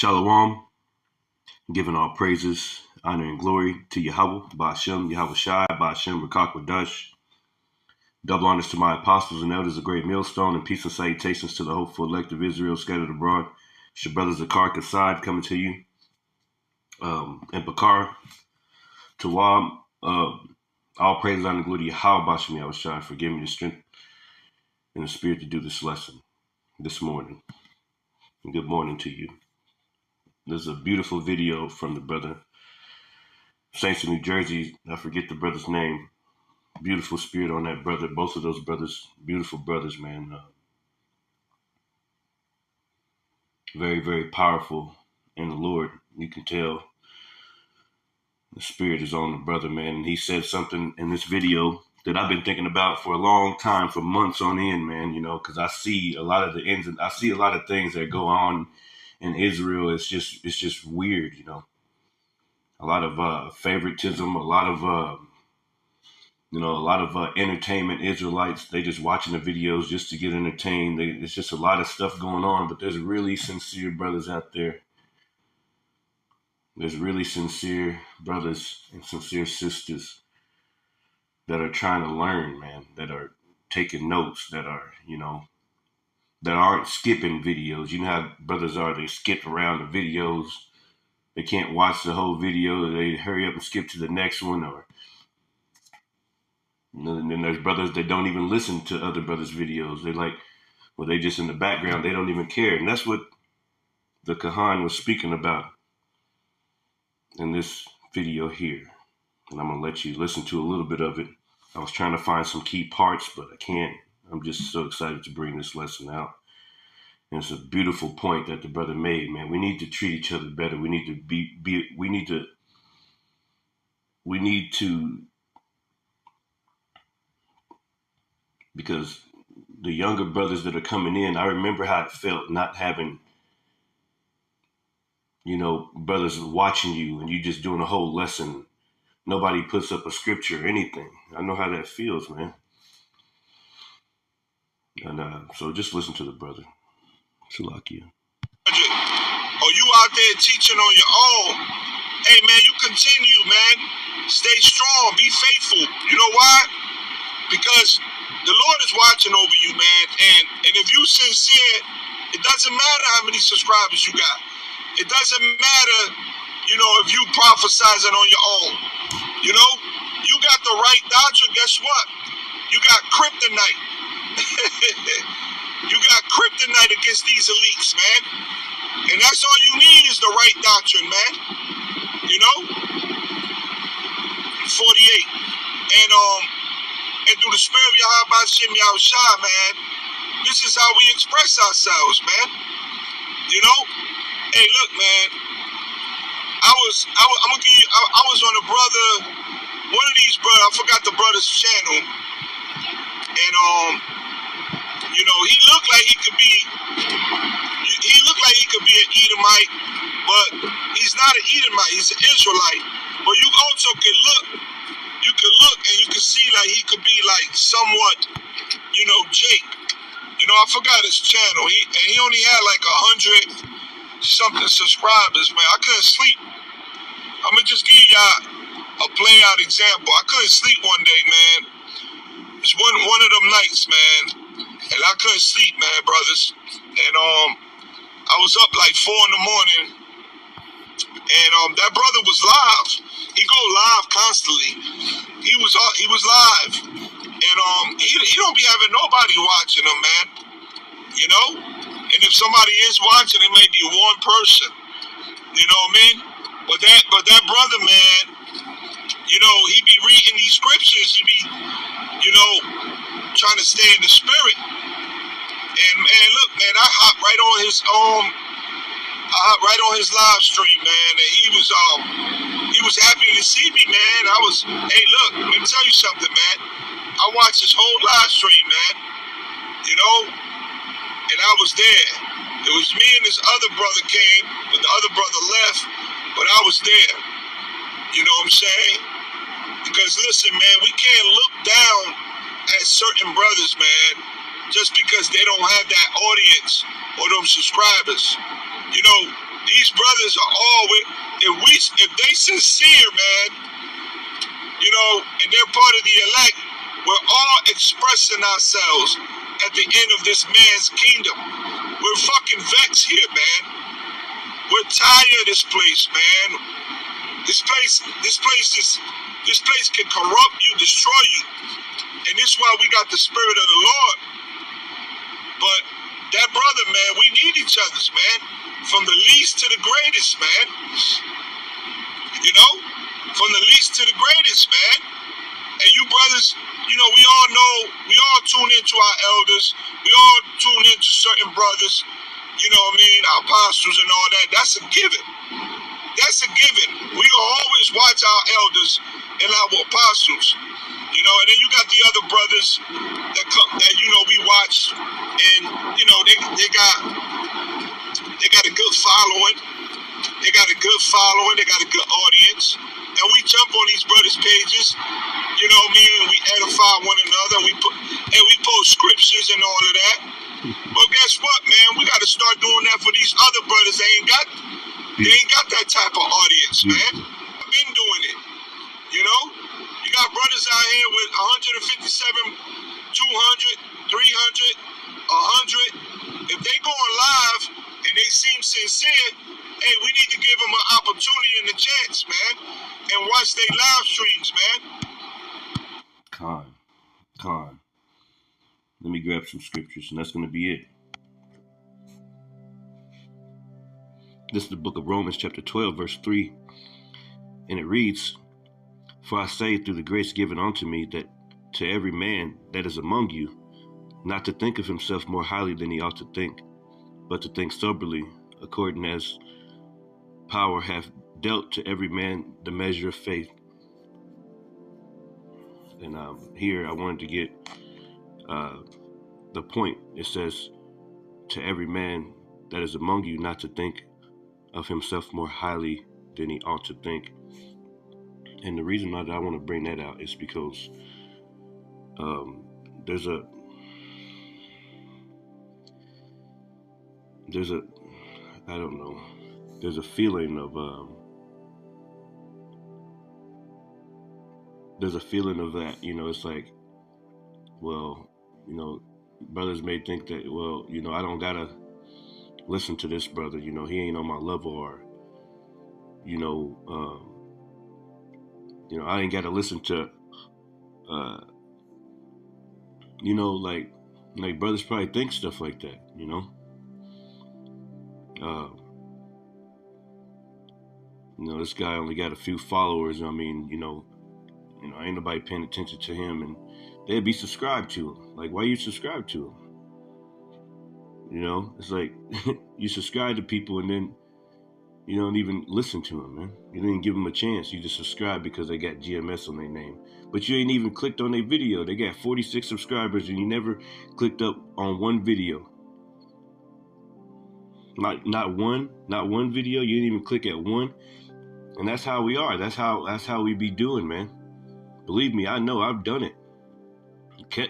Shalom, giving all praises, honor, and glory to Yahweh, Ba'ashem, Yahweh Shai, Ba'ashem, Rakak Wadash. Double honors to my apostles and elders, a great millstone, and peace and salutations to the hopeful elect of Israel scattered abroad. It's your brother Zakar Kasad coming to you. And Bakar, Tawab, all praises, honor, and glory to Yahweh, Ba'ashem, Yahweh Shai, for giving me the strength and the spirit to do this lesson this morning. And good morning to you. There's a beautiful video from the brother Saints in New Jersey. I forget the brother's name. Beautiful spirit on that brother. Both of those brothers, beautiful brothers, man. Very, very powerful in the Lord. You can tell the spirit is on the brother, man. And he said something in this video that I've been thinking about for a long time, for months on end, man, you know, because I see a lot of the ends, and I see a lot of things that go on in Israel. It's just weird, you know. A lot of favoritism, a lot of entertainment. Israelites, they just watching the videos just to get entertained. It's just a lot of stuff going on, but there's really sincere brothers out there. There's really sincere brothers and sincere sisters that are trying to learn, man, that are taking notes, that are, you know, that aren't skipping videos. You know how brothers are, they skip around the videos. They can't watch the whole video. They hurry up and skip to the next one. Or and then there's brothers that don't even listen to other brothers' videos. They like, well, they just in the background. They don't even care. And that's what the Kahan was speaking about in this video here. And I'm going to let you listen to a little bit of it. I was trying to find some key parts, but I can't. I'm just so excited to bring this lesson out. And it's a beautiful point that the brother made, man. We need to treat each other better. We need to because the younger brothers that are coming in, I remember how it felt not having, you know, brothers watching you and you just doing a whole lesson. Nobody puts up a scripture or anything. I know how that feels, man. And so just listen to the brother. Shalakia. Or you out there teaching on your own, hey man, you continue, man. Stay strong, be faithful. You know why? Because the Lord is watching over you, man. And if you sincere, it doesn't matter how many subscribers you got. It doesn't matter, you know, if you prophesizing on your own. You know, you got the right doctrine. Guess what? You got kryptonite. You got kryptonite against these elites, man. And that's all you need is the right doctrine, man. You know? 48. And through the spirit of Yahweh Ba'ashem Yahweh Shai, man, this is how we express ourselves, man. You know? Hey, look, man. I'm gonna give you, I was on a brother, one of these brothers, I forgot the brother's channel. And you know, he looked like he could be an Edomite, but he's not an Edomite, he's an Israelite. But you also could look and you can see like he could be like somewhat, you know, Jake. You know, I forgot his channel. He only had like 100 something subscribers, man. I couldn't sleep. I'm gonna just give y'all a play out example. I couldn't sleep one day, man. It's one of them nights, man. And I couldn't sleep, man, brothers. And I was up like 4 in the morning. And that brother was live. He go live constantly. He was live. And he don't be having nobody watching him, man. You know? And if somebody is watching, it may be one person. You know what I mean? But that brother, man, you know, he be reading these scriptures. He be, you know, trying to stay in the spirit. And man, look, man, I hopped right on his live stream, man. And he was happy to see me, man. Hey, look, let me tell you something, man. I watched his whole live stream, man. You know, and I was there. It was me and this other brother came, but the other brother left. But I was there. You know what I'm saying? Because listen, man, we can't look down at certain brothers, man, just because they don't have that audience or them subscribers. You know, These brothers are all if they sincere, man, you know, and they're part of the elect, we're all expressing ourselves at the end of this man's kingdom. We're fucking vexed here, man. We're tired of this place, man. This place can corrupt you, destroy you. And this is why we got the Spirit of the Lord. But that brother, man, we need each other, man. From the least to the greatest, man. You know? From the least to the greatest, man. And you brothers, you know, we all tune into our elders. We all tune into certain brothers, you know what I mean, our apostles and all that. That's a given. That's a given. We gonna always watch our elders and our apostles, you know, and then you got the other brothers that you know we watch, and you know they got a good following. They got a good following. They got a good audience, and we jump on these brothers' pages, you know what I mean, and we edify one another. We post scriptures and all of that. But guess what, man? We got to start doing that for these other brothers. They ain't got that type of audience, man. I've been doing it, you know. You got brothers out here with 157, 200, 300, 100. If they going live and they seem sincere, hey, we need to give them an opportunity and a chance, man, and watch their live streams, man. Con. Let me grab some scriptures, and that's going to be it. This is the book of Romans, chapter 12, verse 3. And it reads, "For I say through the grace given unto me, that to every man that is among you, not to think of himself more highly than he ought to think, but to think soberly, according as power hath dealt to every man the measure of faith." And here I wanted to get the point. It says, to every man that is among you, not to think of himself more highly than he ought to think. And the reason that I want to bring that out is because there's a I don't know, there's a feeling of that, you know. It's like, well, you know, brothers may think that, well, you know, I don't gotta listen to this brother, you know, he ain't on my level, or you know, I ain't gotta listen to you know, like brothers probably think stuff like that, you know. You know, this guy only got a few followers. I mean, you know, ain't nobody paying attention to him, and they'd be subscribed to him. Like, why you subscribe to him? You know, it's like you subscribe to people and then you don't even listen to them, man. You didn't give them a chance. You just subscribe because they got GMS on their name, but you ain't even clicked on their video. They got 46 subscribers, and you never clicked up on one video. Not one video. You didn't even click at one. And that's how we are. That's how we be doing, man. Believe me, I know. I've done it.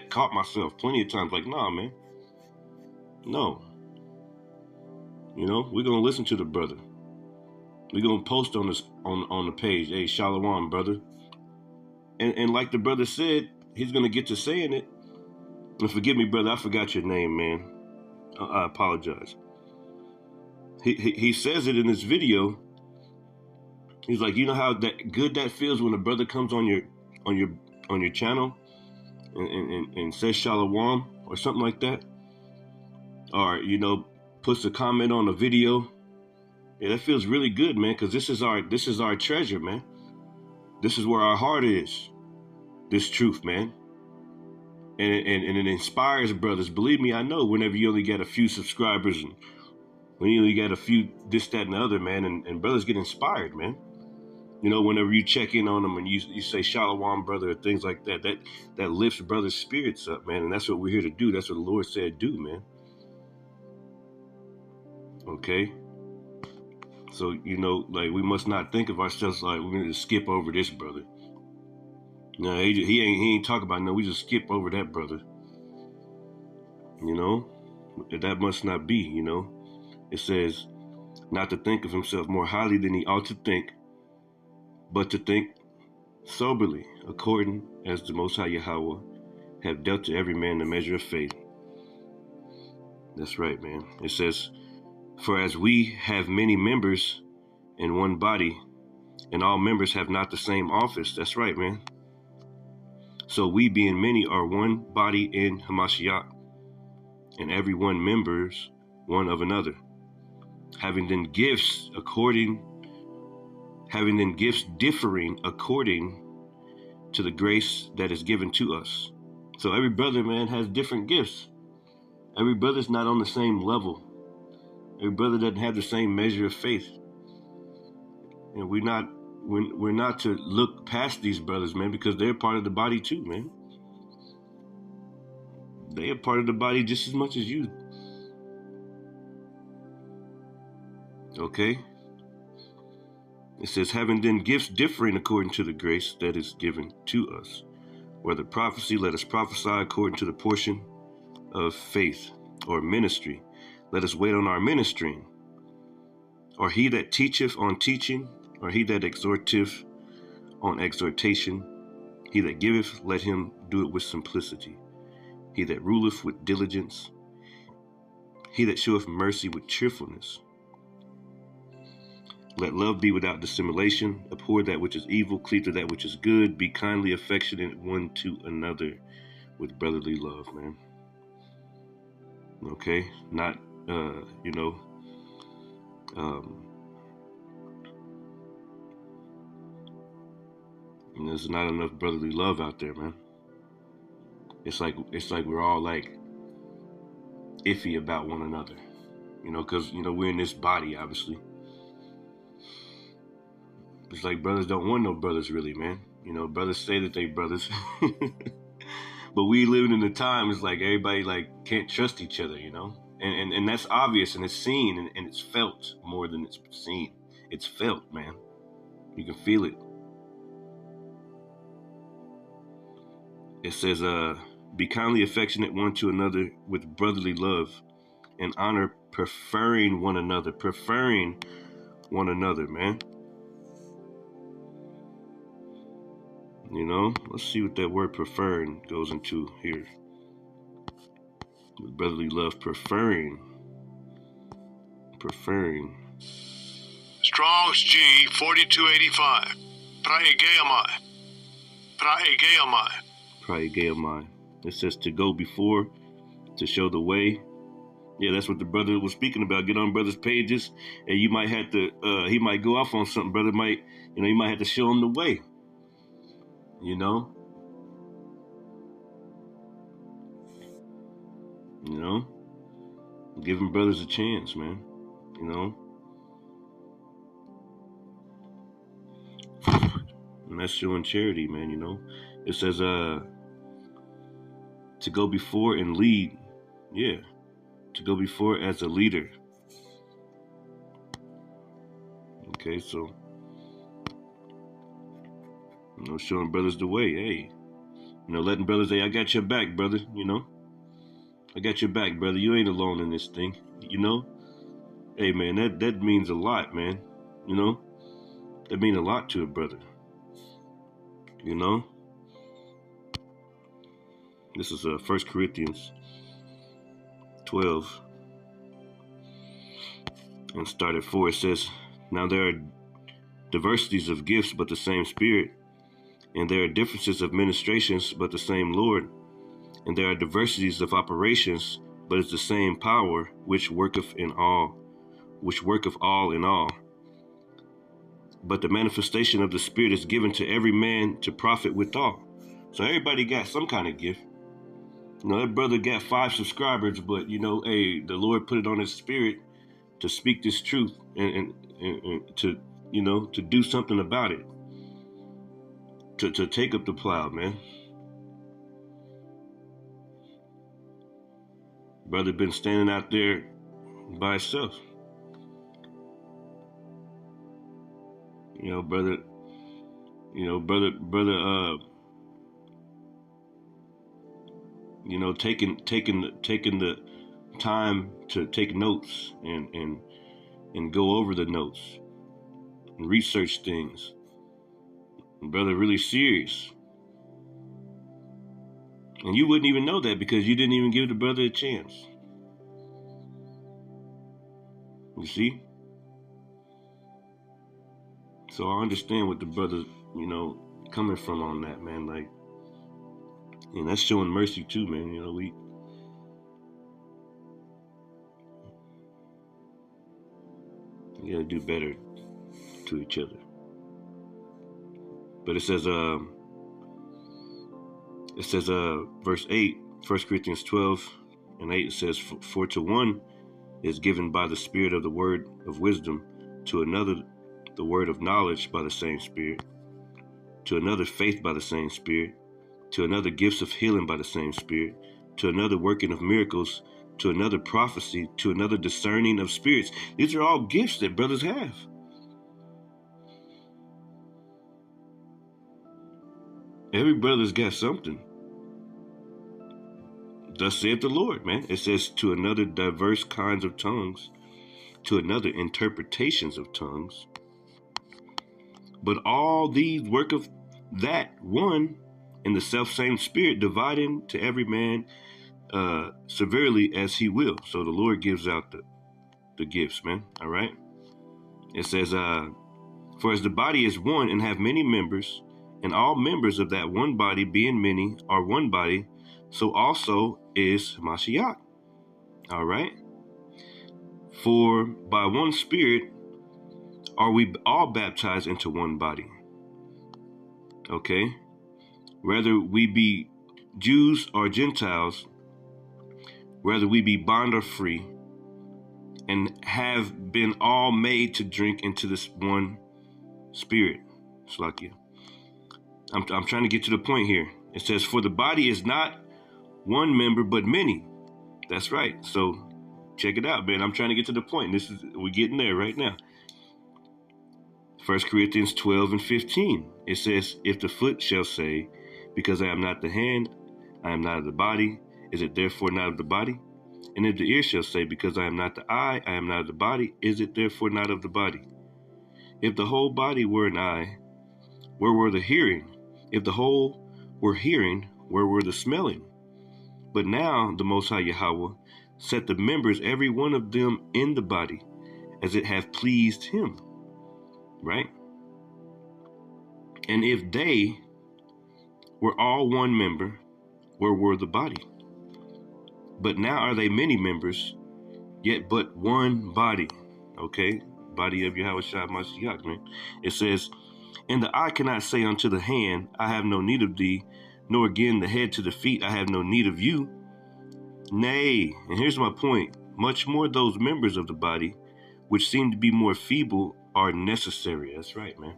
Caught myself plenty of times. Like, nah, man. No. You know, we're gonna listen to the brother. We're gonna post on this on the page. Hey, Shalom, brother. And like the brother said, he's gonna get to saying it. And forgive me, brother, I forgot your name, man. I apologize. He says it in this video. He's like, you know how that good that feels when a brother comes on your channel and says Shalom or something like that, or you know, puts a comment on a video. Yeah, that feels really good, man, because this is our treasure, man. This is where our heart is. This truth, man. And it inspires brothers. Believe me, I know. Whenever you only get a few subscribers and when you only get a few this, that, and the other, man, and brothers get inspired, man. You know, whenever you check in on them and you say Shalom, brother, or things like that, that lifts brothers' spirits up, man. And that's what we're here to do. That's what the Lord said do, man. Okay? So, you know, like, we must not think of ourselves like we're going to skip over this brother. No, he ain't talking about, no, we just skip over that brother. You know? That must not be, you know? It says, not to think of himself more highly than he ought to think, but to think soberly, according as the Most High Yahweh have dealt to every man the measure of faith. That's right, man. It says, for as we have many members in one body, and all members have not the same office. That's right, man. So we, being many, are one body in Hamashiach, and every one members one of another, having then gifts differing according to the grace that is given to us. So every brother, man, has different gifts. Every brother's not on the same level. Every brother doesn't have the same measure of faith. And we're not to look past these brothers, man, because they're part of the body too, man. They are part of the body just as much as you. Okay? It says, having then gifts differing according to the grace that is given to us. Whether prophecy, let us prophesy according to the portion of faith, or ministry, let us wait on our ministering. Or he that teacheth on teaching, or he that exhorteth on exhortation. He that giveth, let him do it with simplicity. He that ruleth with diligence. He that sheweth mercy with cheerfulness. Let love be without dissimulation. Abhor that which is evil, cleave to that which is good. Be kindly affectionate one to another with brotherly love, man. Okay? Not, there's not enough brotherly love out there, man. It's like we're all like iffy about one another, because we're in this body, obviously. It's like brothers don't want no brothers, really, man. Brothers say that they brothers, but we living in a time it's like everybody like can't trust each other, and that's obvious, and it's seen, and it's felt more than it's seen. It's felt, man. You can feel it. It says, be kindly affectionate one to another with brotherly love and honor, preferring one another, man. Let's see what that word preferring goes into here. With brotherly love, preferring. Strong's G 4285. Praegeomai. It says to go before, to show the way. Yeah, that's what the brother was speaking about. Get on brother's pages, and you might have to. He might go off on something. Brother might, you might have to show him the way. Giving brothers a chance, man. And that's showing charity, man. It says to go before and lead. Yeah, to go before as a leader. Okay, so showing brothers the way. Hey, letting brothers say, I got your back, brother. I got your back, brother. You ain't alone in this thing. Hey, man, that means a lot, man. That means a lot to a brother. This is 1 Corinthians 12 and start at 4. It says, now there are diversities of gifts, but the same Spirit. And there are differences of ministrations, but the same Lord. And there are diversities of operations, but it's the same power which worketh all in all. But the manifestation of the Spirit is given to every man to profit withal. So everybody got some kind of gift. That brother got 5 subscribers, but hey, the Lord put it on his spirit to speak this truth and to to do something about it. To take up the plow, man. Brother been standing out there by himself. Brother, taking the time to take notes and and go over the notes and research things. And brother really serious. And you wouldn't even know that because you didn't even give the brother a chance. You see? So I understand what the brother, coming from on that, man. Like, and that's showing mercy too, man. We gotta do better to each other. But it says, verse 8, 1 Corinthians 12 and 8, it says, for to one is given by the Spirit of the word of wisdom, to another the word of knowledge by the same Spirit, to another faith by the same Spirit, to another gifts of healing by the same Spirit, to another working of miracles, to another prophecy, to another discerning of spirits. These are all gifts that brothers have. Every brother's got something. Thus saith the Lord, man. It says to another diverse kinds of tongues, to another interpretations of tongues. But all these work of that one in the self-same Spirit, dividing to every man severely as he will. So the Lord gives out the gifts, man. All right. It says, for as the body is one and have many members, and all members of that one body being many are one body, so also is Mashiach. All right. For by one Spirit are we all baptized into one body. Okay. Whether we be Jews or Gentiles, whether we be bond or free, and have been all made to drink into this one Spirit. Slakia. I'm trying to get to the point here. It says, for the body is not one member, but many. That's right. So check it out, man. I'm trying to get to the point. We're getting there right now. 1 Corinthians 12 and 15. It says, if the foot shall say, because I am not the hand, I am not of the body, is it therefore not of the body? And if the ear shall say, because I am not the eye, I am not of the body, is it therefore not of the body? If the whole body were an eye, where were the hearing? If the whole were hearing, where were the smelling? But now the Most High Yahweh set the members, every one of them, in the body, as it hath pleased him. Right? And if they were all one member, where were the body? But now are they many members, yet but one body. Okay? Body of Yahweh Shai Mashiach, man. It says, and the eye cannot say unto the hand, I have no need of thee, nor again the head to the feet, I have no need of you. Nay, and here's my point, much more those members of the body, which seem to be more feeble, are necessary. That's right, man.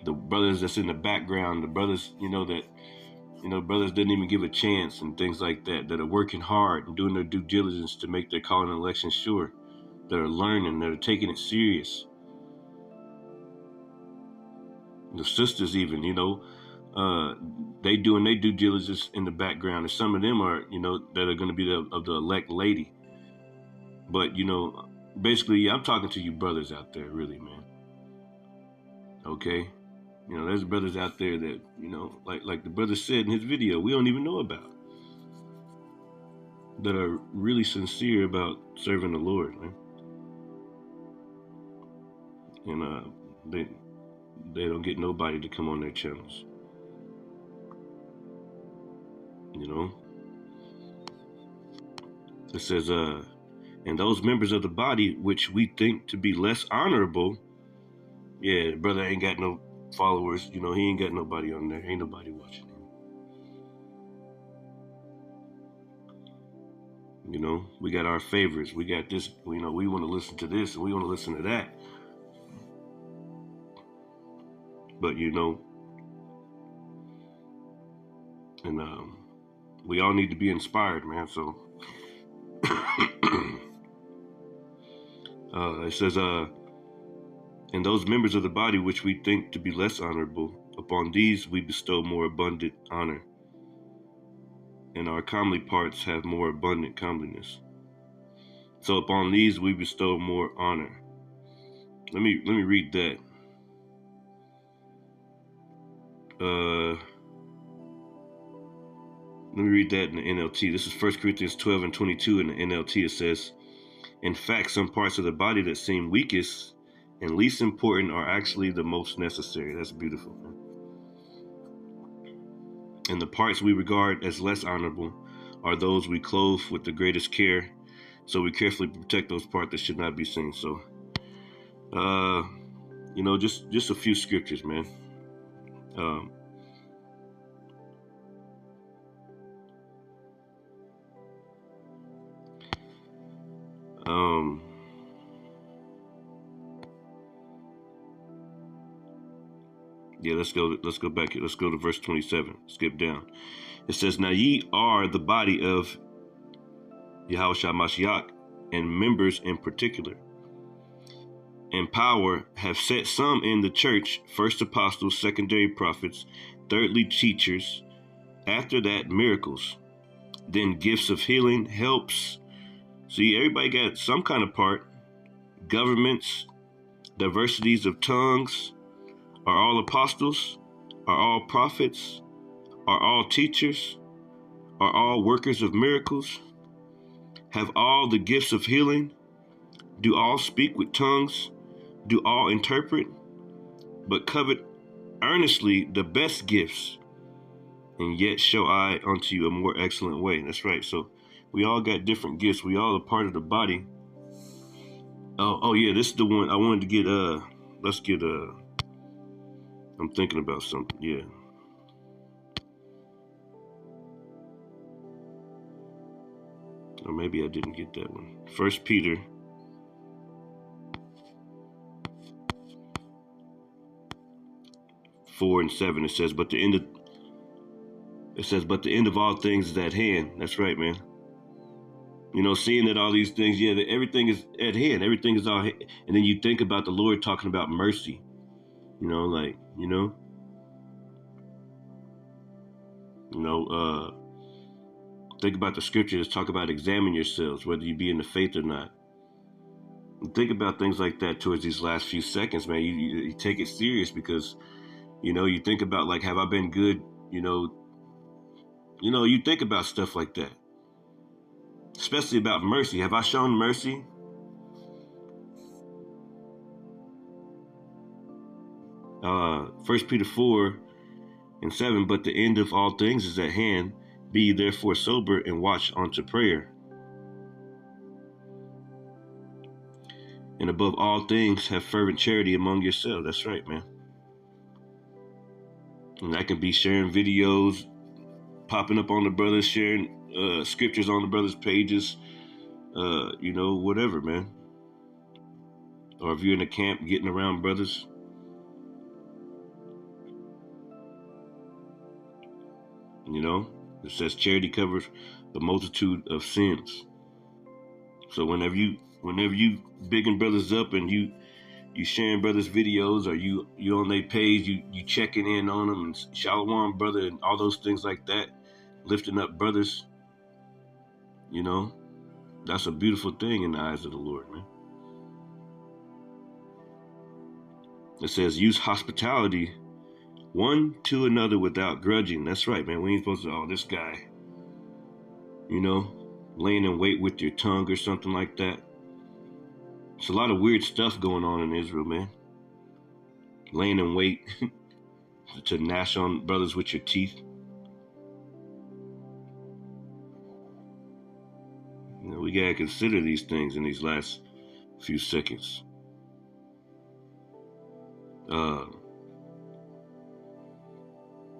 The brothers that's in the background, the brothers, brothers didn't even give a chance and things like that, that are working hard and doing their due diligence to make their calling and election sure, that are learning, that are taking it serious. The sisters even, they doing their due diligence in the background. And some of them are, that are going to be of the elect lady. But, basically, I'm talking to you brothers out there, really, man. Okay? There's brothers out there that, like the brother said in his video, we don't even know about. That are really sincere about serving the Lord, man. And they don't get nobody to come on their channels. It says, and those members of the body which we think to be less honorable, yeah, the brother ain't got no followers, he ain't got nobody on there, ain't nobody watching him. We got our favorites, we got this, we want to listen to this and we want to listen to that. But and we all need to be inspired, man. So it says, and those members of the body which we think to be less honorable, upon these we bestow more abundant honor, and our comely parts have more abundant comeliness. So upon these we bestow more honor. Let me read that. Let me read that in the NLT. This is 1 Corinthians 12 and 22 in the NLT. It says, in fact, some parts of the body that seem weakest and least important are actually the most necessary. That's beautiful. And the parts we regard as less honorable are those we clothe with the greatest care. So we carefully protect those parts that should not be seen. So, just a few scriptures, man. Yeah, let's go back here. Let's go to verse 27. Skip down. It says, now ye are the body of Yahushua Mashiach, and members in particular. And power have set some in the church, first apostles, secondary prophets, thirdly teachers, after that miracles, then gifts of healing, helps. See, everybody got some kind of part. Governments, diversities of tongues. Are all apostles? Are all prophets? Are all teachers? Are all workers of miracles? Have all the gifts of healing? Do all speak with tongues? Do all interpret? But covet earnestly the best gifts, and yet show I unto you a more excellent way. That's right. So we all got different gifts. We all are part of the body. Oh yeah, this is the one I wanted to get. Let's get. I'm thinking about something. Yeah. Or maybe I didn't get that one. 1 Peter 4 and 7. It says, but the end of all things is at hand. That's right, man. Seeing that all these things, that everything is at hand. Everything is all. And then you think about the Lord talking about mercy. Think about the scriptures talk about examine yourselves, whether you be in the faith or not. And think about things like that towards these last few seconds, man. You take it serious because, you think about like, have I been good? You think about stuff like that, especially about mercy. Have I shown mercy? First Peter 4 and 7, but the end of all things is at hand. Be ye therefore sober and watch unto prayer. And above all things, have fervent charity among yourselves. That's right, man. And that can be sharing videos, popping up on the brothers, sharing scriptures on the brothers' pages, whatever, man. Or if you're in a camp, getting around brothers. It says charity covers the multitude of sins. So whenever you bigging brothers up and you sharing brothers' videos, or you on their page, you checking in on them and shalom brother and all those things like that, lifting up brothers, that's a beautiful thing in the eyes of the Lord, man. It says use hospitality one to another without grudging. That's right, man. We ain't supposed to, this guy, laying in wait with your tongue or something like that. It's a lot of weird stuff going on in Israel, man. Laying in wait to gnash on brothers with your teeth. We gotta consider these things in these last few seconds.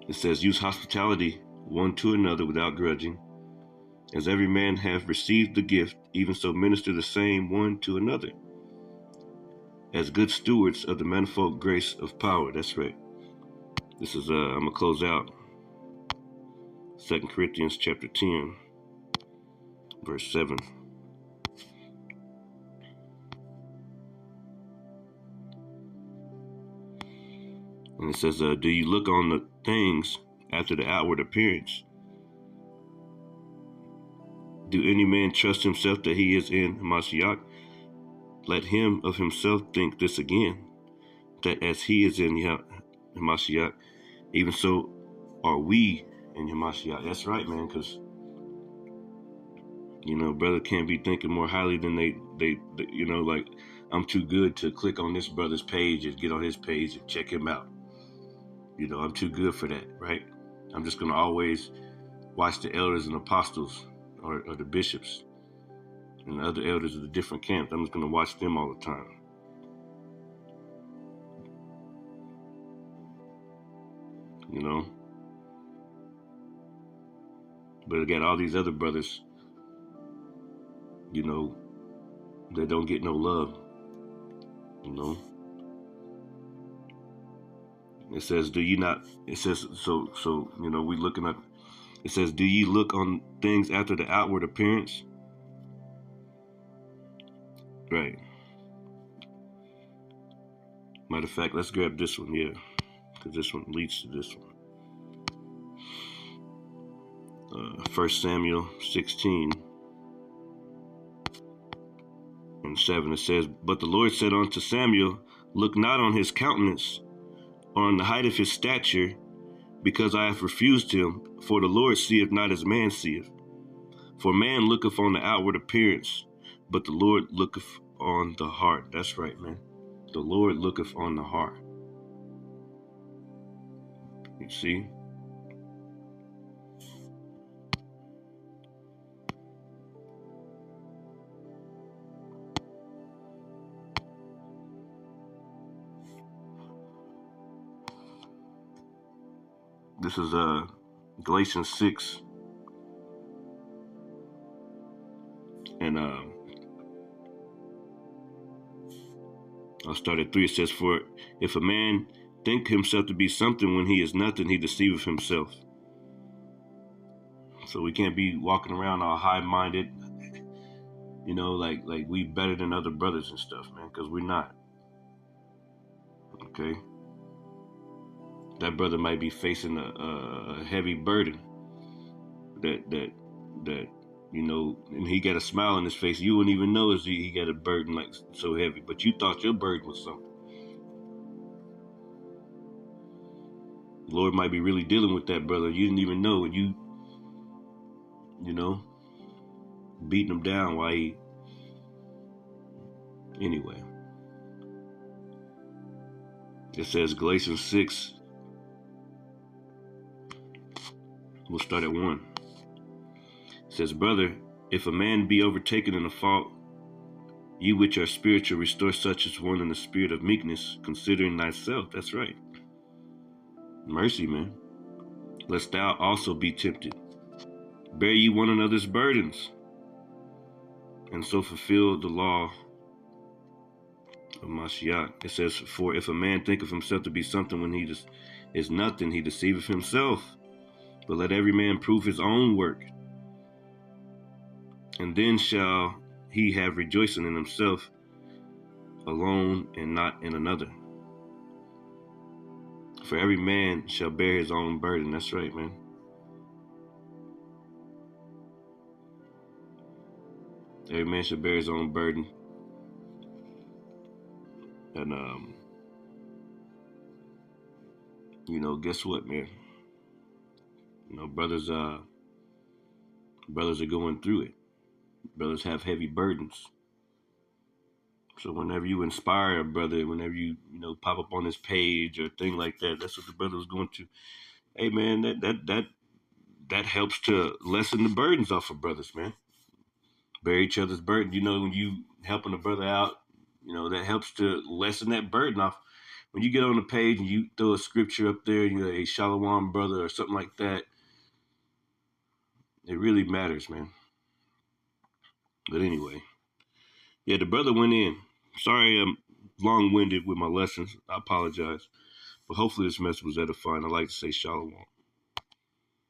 It says, use hospitality one to another without grudging. As every man hath received the gift, even so minister the same one to another, as good stewards of the manifold grace of power. That's right. This is, I'm going to close out 2 Corinthians chapter 10, verse 7. And it says, do you look on the things after the outward appearance? Do any man trust himself that he is in Mashiach? Let him of himself think this again, that as he is in Mashiach, even so are we in Mashiach. That's right, man, because, brother can't be thinking more highly than they like, I'm too good to click on this brother's page and get on his page and check him out. I'm too good for that, right? I'm just going to always watch the elders and apostles or the bishops and the other elders of the different camps. I'm just going to watch them all the time. But I got all these other brothers, that don't get no love. It says, do ye not, it says, so we looking at, it says, do ye look on things after the outward appearance? Right. Matter of fact, let's grab this one, because this one leads to this one. 1 Samuel 16:7, it says, but the Lord said unto Samuel, look not on his countenance, or on the height of his stature, because I have refused him. For the Lord seeth not as man seeth. For man looketh on the outward appearance, but the Lord looketh on the heart. That's right, man. The Lord looketh on the heart. You see? This is Galatians 6. And I'll start at 3. It says, for if a man think himself to be something when he is nothing, he deceiveth himself. So we can't be walking around all high-minded, like we better than other brothers and stuff, man, because we're not. Okay? That brother might be facing a heavy burden that and he got a smile on his face. You wouldn't even know he got a burden like so heavy, but you thought your burden was something. The Lord might be really dealing with that brother. You didn't even know, and you beating him down while he. Anyway, it says Galatians 6. We'll start at 1. It says, brother, if a man be overtaken in a fault, you which are spiritual, restore such as one in the spirit of meekness, considering thyself. That's right. Mercy, man. Lest thou also be tempted. Bear ye one another's burdens, and so fulfill the law of Mashiach. It says, for if a man think of himself to be something when he is nothing, he deceiveth himself. But let every man prove his own work, and then shall he have rejoicing in himself alone and not in another. For every man shall bear his own burden. That's right, man. Every man shall bear his own burden. And, guess what, man? Brothers are going through it. Brothers have heavy burdens. So whenever you inspire a brother, whenever you, pop up on his page or thing like that, that's what the brother was going to. Hey, man, that helps to lessen the burdens off of brothers, man. Bear each other's burden. When you helping a brother out, that helps to lessen that burden off. When you get on the page and you throw a scripture up there, a Shalom brother or something like that, it really matters, man. But anyway, yeah, the brother went in. Sorry I'm long-winded with my lessons. I apologize. But hopefully this message was edifying. I like to say Shalom.